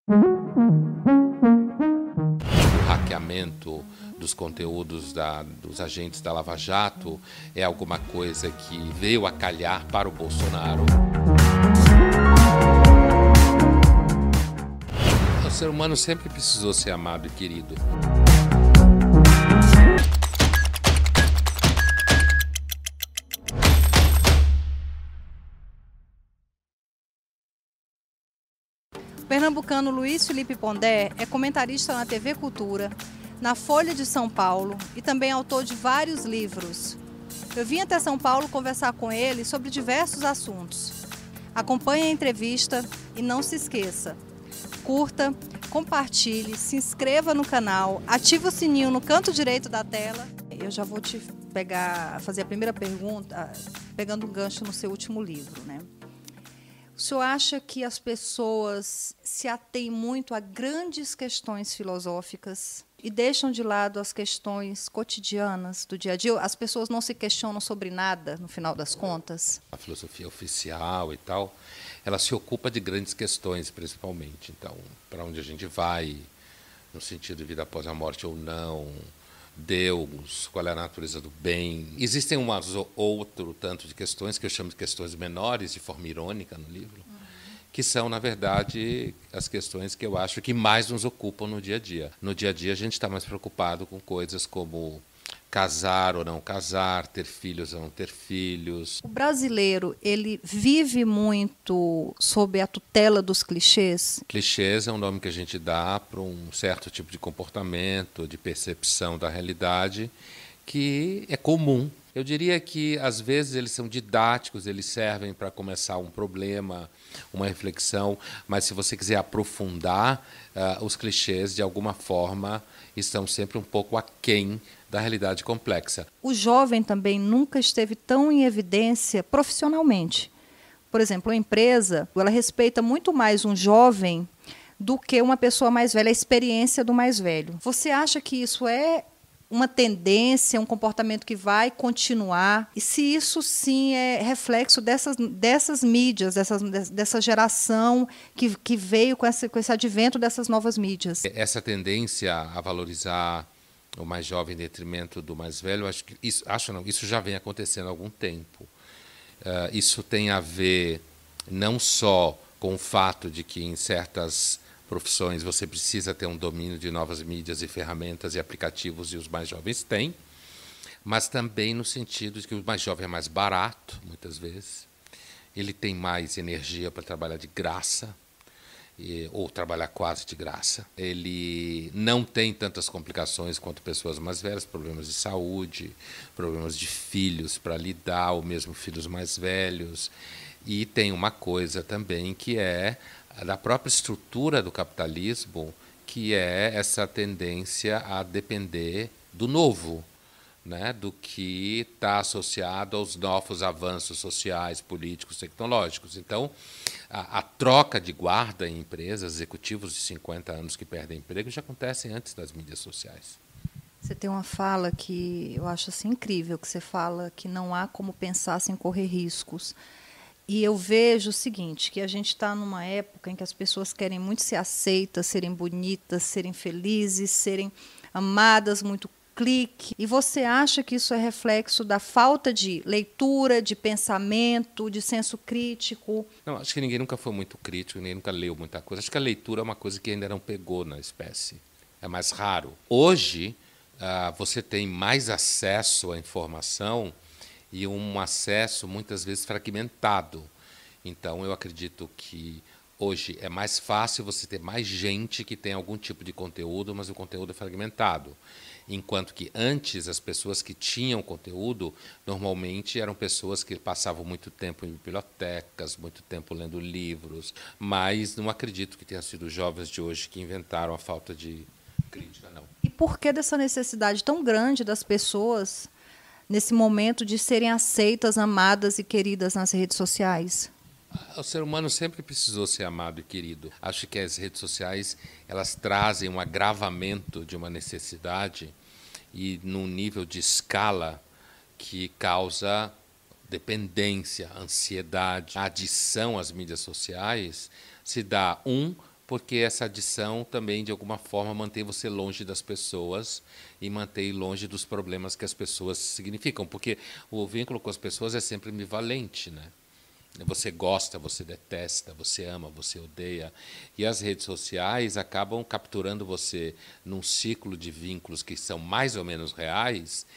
O hackeamento dos conteúdos dos agentes da Lava Jato é alguma coisa que veio a calhar para o Bolsonaro. O ser humano sempre precisou ser amado e querido. Pernambucano Luiz Felipe Pondé é comentarista na TV Cultura, na Folha de São Paulo e também autor de vários livros. Eu vim até São Paulo conversar com ele sobre diversos assuntos. Acompanhe a entrevista e não se esqueça. Curta, compartilhe, se inscreva no canal, ative o sininho no canto direito da tela. Eu já vou te fazer a primeira pergunta, pegando um gancho no seu último livro, né? O senhor acha que as pessoas se atêm muito a grandes questões filosóficas e deixam de lado as questões cotidianas do dia a dia? As pessoas não se questionam sobre nada, no final das contas? A filosofia oficial e tal, ela se ocupa de grandes questões, principalmente. Então, para onde a gente vai, no sentido de vida após a morte ou não, Deus, qual é a natureza do bem. Existem outro tanto de questões que eu chamo de questões menores, de forma irônica no livro, que são, na verdade, as questões que eu acho que mais nos ocupam no dia a dia. No dia a dia, a gente está mais preocupado com coisas como casar ou não casar, ter filhos ou não ter filhos. O brasileiro, ele vive muito sob a tutela dos clichês? Clichês é um nome que a gente dá para um certo tipo de comportamento, de percepção da realidade, que é comum. Eu diria que, às vezes, eles são didáticos, eles servem para começar um problema, uma reflexão, mas se você quiser aprofundar, os clichês, de alguma forma, estão sempre um pouco aquém da realidade complexa. O jovem também nunca esteve tão em evidência profissionalmente. Por exemplo, a empresa, ela respeita muito mais um jovem do que uma pessoa mais velha, a experiência do mais velho. Você acha que isso é uma tendência, um comportamento que vai continuar? E se isso sim é reflexo dessas mídias, dessa geração que veio com esse advento dessas novas mídias? Essa tendência a valorizar o mais jovem em detrimento do mais velho, isso já vem acontecendo há algum tempo. Isso tem a ver não só com o fato de que em certas profissões você precisa ter um domínio de novas mídias e ferramentas e aplicativos, e os mais jovens têm, mas também no sentido de que o mais jovem é mais barato, muitas vezes, ele tem mais energia para trabalhar de graça, ou trabalhar quase de graça. Ele não tem tantas complicações quanto pessoas mais velhas, problemas de saúde, problemas de filhos para lidar, ou mesmo filhos mais velhos. E tem uma coisa também que é da própria estrutura do capitalismo, que é essa tendência a depender do novo, né, do que está associado aos novos avanços sociais, políticos, tecnológicos. Então, a troca de guarda em empresas, executivos de 50 anos que perdem emprego, já acontecem antes das mídias sociais. Você tem uma fala que eu acho assim, incrível, que você fala que não há como pensar sem correr riscos. E eu vejo o seguinte, que a gente está numa época em que as pessoas querem muito ser aceitas, serem bonitas, serem felizes, serem amadas, muito clique. E você acha que isso é reflexo da falta de leitura, de pensamento, de senso crítico? Não, acho que ninguém nunca foi muito crítico, ninguém nunca leu muita coisa. Acho que a leitura é uma coisa que ainda não pegou na espécie. É mais raro. Hoje, você tem mais acesso à informação e um acesso, muitas vezes, fragmentado. Então, eu acredito que hoje é mais fácil você ter mais gente que tem algum tipo de conteúdo, mas o conteúdo é fragmentado. Enquanto que antes as pessoas que tinham conteúdo normalmente eram pessoas que passavam muito tempo em bibliotecas, muito tempo lendo livros, mas não acredito que tenham sido os jovens de hoje que inventaram a falta de crítica, não. E por que dessa necessidade tão grande das pessoas, nesse momento, de serem aceitas, amadas e queridas nas redes sociais? O ser humano sempre precisou ser amado e querido. Acho que as redes sociais, elas trazem um agravamento de uma necessidade e num nível de escala que causa dependência, ansiedade. A adição às mídias sociais se dá, porque essa adição também, de alguma forma, mantém você longe das pessoas e mantém longe dos problemas que as pessoas significam, porque o vínculo com as pessoas é sempre ambivalente, né? Você gosta, você detesta, você ama, você odeia. E as redes sociais acabam capturando você num ciclo de vínculos que são mais ou menos reais,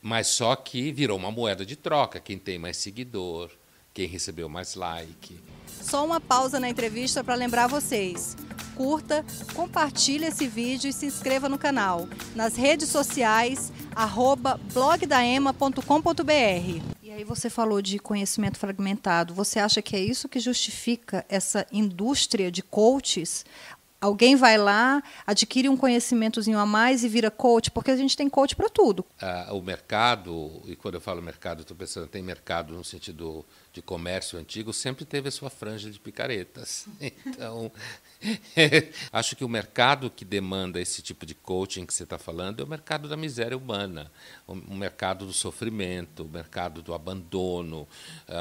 mas só que virou uma moeda de troca. Quem tem mais seguidor, quem recebeu mais like. Só uma pausa na entrevista para lembrar vocês. Curta, compartilhe esse vídeo e se inscreva no canal. Nas redes sociais, @blogdaema.com.br. E aí você falou de conhecimento fragmentado. Você acha que é isso que justifica essa indústria de coaches? Alguém vai lá, adquire um conhecimentozinho a mais e vira coach? Porque a gente tem coach para tudo. O mercado, e quando eu falo mercado, estou pensando, tem mercado no sentido de comércio antigo, sempre teve a sua franja de picaretas. Então, acho que o mercado que demanda esse tipo de coaching que você está falando é o mercado da miséria humana, o mercado do sofrimento, o mercado do abandono,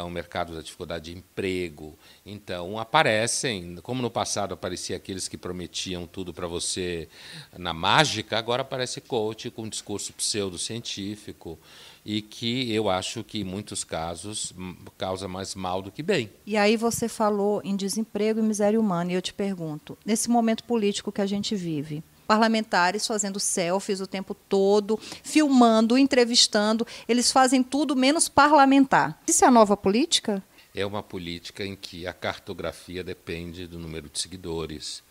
o mercado da dificuldade de emprego. Então, aparecem, como no passado aparecia aqueles que prometiam tudo para você na mágica, agora aparece coach com um discurso pseudocientífico e que eu acho que, em muitos casos, causa mais mal do que bem. E aí você falou em desemprego e miséria humana, e eu te pergunto, nesse momento político que a gente vive, parlamentares fazendo selfies o tempo todo, filmando, entrevistando, eles fazem tudo menos parlamentar. Isso é a nova política? É uma política em que a cartografia depende do número de seguidores.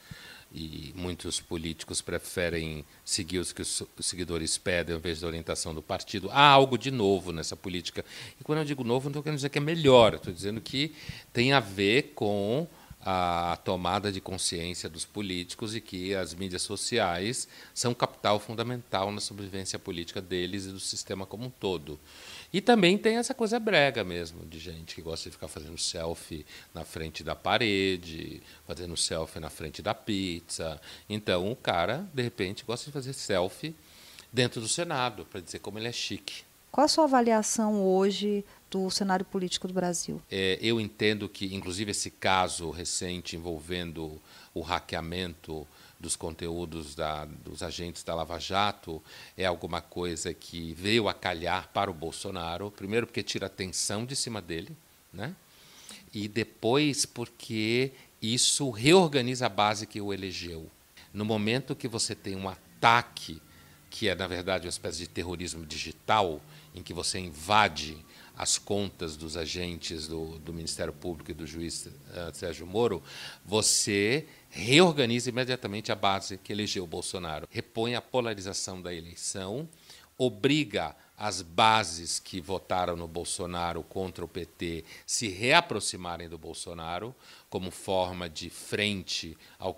E muitos políticos preferem seguir os que os seguidores pedem ao invés da orientação do partido. Há algo de novo nessa política. E quando eu digo novo, não estou querendo dizer que é melhor, estou dizendo que tem a ver com a tomada de consciência dos políticos e que as mídias sociais são capital fundamental na sobrevivência política deles e do sistema como um todo. E também tem essa coisa brega mesmo, de gente que gosta de ficar fazendo selfie na frente da parede, fazendo selfie na frente da pizza. Então, o cara, de repente, gosta de fazer selfie dentro do Senado, para dizer como ele é chique. Qual a sua avaliação hoje do cenário político do Brasil? Eu entendo que, inclusive, esse caso recente envolvendo o hackeamento dos conteúdos dos agentes da Lava Jato é alguma coisa que veio a calhar para o Bolsonaro, primeiro porque tira a atenção de cima dele, né? E depois porque isso reorganiza a base que o elegeu. No momento que você tem um ataque, que é, na verdade, uma espécie de terrorismo digital, em que você invade as contas dos agentes do Ministério Público e do juiz Sérgio Moro, você reorganiza imediatamente a base que elegeu o Bolsonaro. Repõe a polarização da eleição, obriga as bases que votaram no Bolsonaro contra o PT se reaproximarem do Bolsonaro como forma de frente ao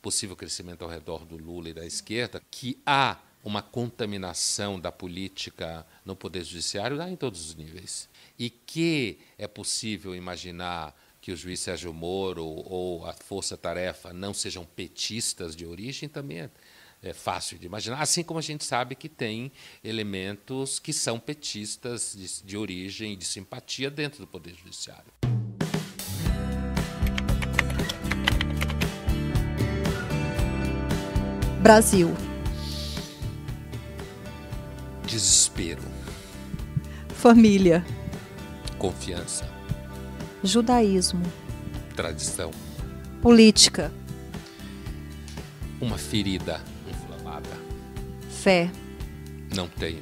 possível crescimento ao redor do Lula e da esquerda, que há uma contaminação da política no Poder Judiciário em todos os níveis. E que é possível imaginar que o juiz Sérgio Moro ou a Força Tarefa não sejam petistas de origem também é fácil de imaginar, assim como a gente sabe que tem elementos que são petistas de origem e de simpatia dentro do Poder Judiciário. Brasil. Desespero. Família. Confiança. Judaísmo. Tradição. Política. Uma ferida inflamada. Fé. Não tenho.